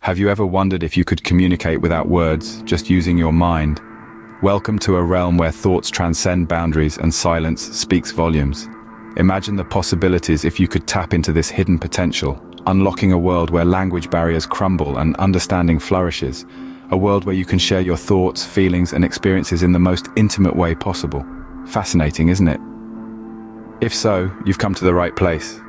Have you ever wondered if you could communicate without words, just using your mind? Welcome to a realm where thoughts transcend boundaries and silence speaks volumes. Imagine the possibilities if you could tap into this hidden potential, unlocking a world where language barriers crumble and understanding flourishes, a world where you can share your thoughts, feelings, and experiences in the most intimate way possible. Fascinating, isn't it? If so, you've come to the right place.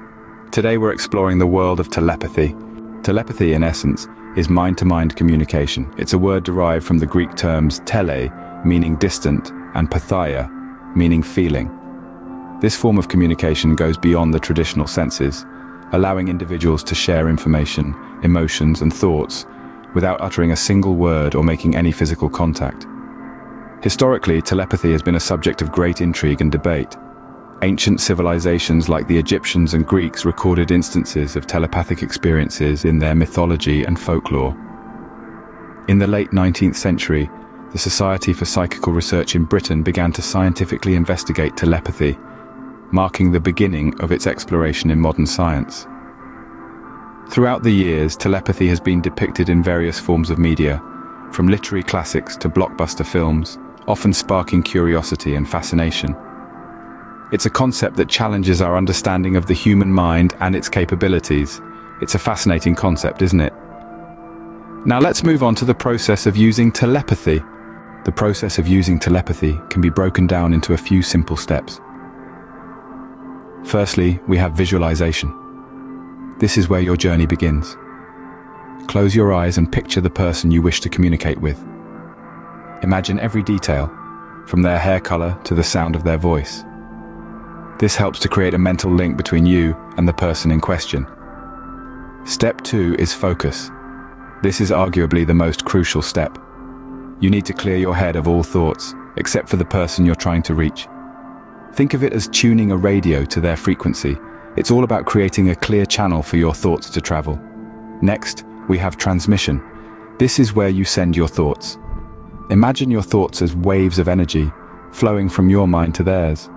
Today we're exploring the world of telepathy. Telepathy, in essence, is mind-to-mind communication. It's a word derived from the Greek terms tele, meaning distant, and pathia, meaning feeling. This form of communication goes beyond the traditional senses, allowing individuals to share information, emotions, and thoughts without uttering a single word or making any physical contact. Historically, telepathy has been a subject of great intrigue and debate. Ancient civilizations like the Egyptians and Greeks recorded instances of telepathic experiences in their mythology and folklore. In the late 19th century, the Society for Psychical Research in Britain began to scientifically investigate telepathy, marking the beginning of its exploration in modern science. Throughout the years, telepathy has been depicted in various forms of media, from literary classics to blockbuster films, often sparking curiosity and fascination. It's a concept that challenges our understanding of the human mind and its capabilities. It's a fascinating concept, isn't it? Now let's move on to the process of using telepathy. The process of using telepathy can be broken down into a few simple steps. Firstly, we have visualization. This is where your journey begins. Close your eyes and picture the person you wish to communicate with. Imagine every detail, from their hair color to the sound of their voice. This helps to create a mental link between you and the person in question. Step 2 is focus. This is arguably the most crucial step. You need to clear your head of all thoughts, except for the person you're trying to reach. Think of it as tuning a radio to their frequency. It's all about creating a clear channel for your thoughts to travel. Next, we have transmission. This is where you send your thoughts. Imagine your thoughts as waves of energy, flowing from your mind to theirs.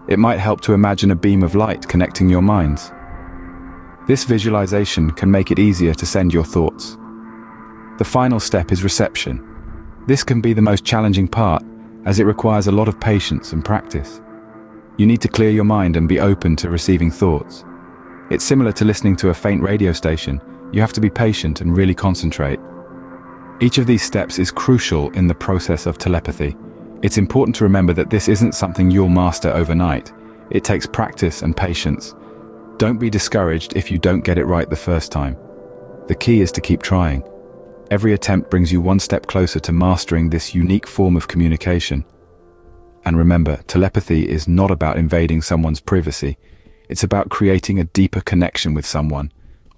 It might help to imagine a beam of light connecting your minds. This visualization can make it easier to send your thoughts. The final step is reception. This can be the most challenging part, as it requires a lot of patience and practice. You need to clear your mind and be open to receiving thoughts. It's similar to listening to a faint radio station. You have to be patient and really concentrate. Each of these steps is crucial in the process of telepathy. It's important to remember that this isn't something you'll master overnight. It takes practice and patience. Don't be discouraged if you don't get it right the first time. The key is to keep trying. Every attempt brings you one step closer to mastering this unique form of communication. And remember, telepathy is not about invading someone's privacy. It's about creating a deeper connection with someone.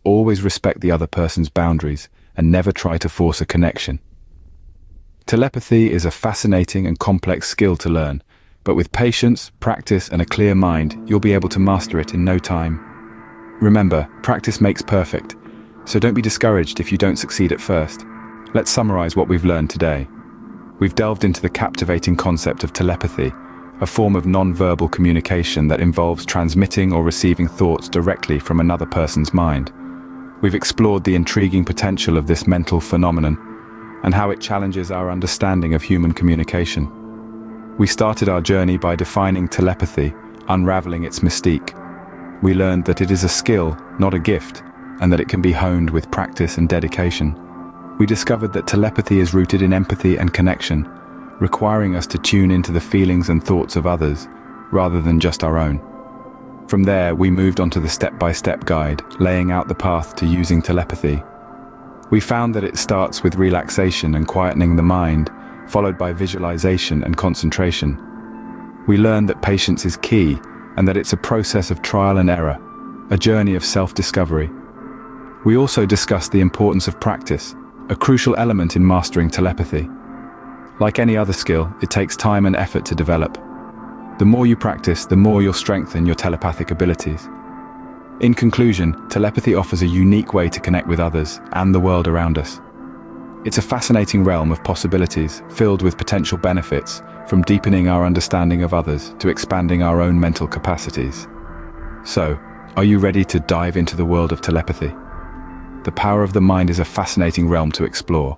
Always respect the other person's boundaries and never try to force a connection. Telepathy is a fascinating and complex skill to learn, but with patience, practice, and a clear mind, you'll be able to master it in no time. Remember, practice makes perfect, so don't be discouraged if you don't succeed at first. Let's summarize what we've learned today. We've delved into the captivating concept of telepathy, a form of non-verbal communication that involves transmitting or receiving thoughts directly from another person's mind. We've explored the intriguing potential of this mental phenomenon and how it challenges our understanding of human communication. We started our journey by defining telepathy, unraveling its mystique. We learned that it is a skill, not a gift, and that it can be honed with practice and dedication. We discovered that telepathy is rooted in empathy and connection, requiring us to tune into the feelings and thoughts of others, rather than just our own. From there, we moved on to the step-by-step guide, laying out the path to using telepathy. We found that it starts with relaxation and quietening the mind, followed by visualization and concentration. We learned that patience is key, and that it's a process of trial and error, a journey of self-discovery. We also discussed the importance of practice, a crucial element in mastering telepathy. Like any other skill, it takes time and effort to develop. The more you practice, the more you'll strengthen your telepathic abilities. In conclusion, telepathy offers a unique way to connect with others and the world around us. It's a fascinating realm of possibilities, filled with potential benefits, from deepening our understanding of others to expanding our own mental capacities. So, are you ready to dive into the world of telepathy? the power of the mind is a fascinating realm to explore.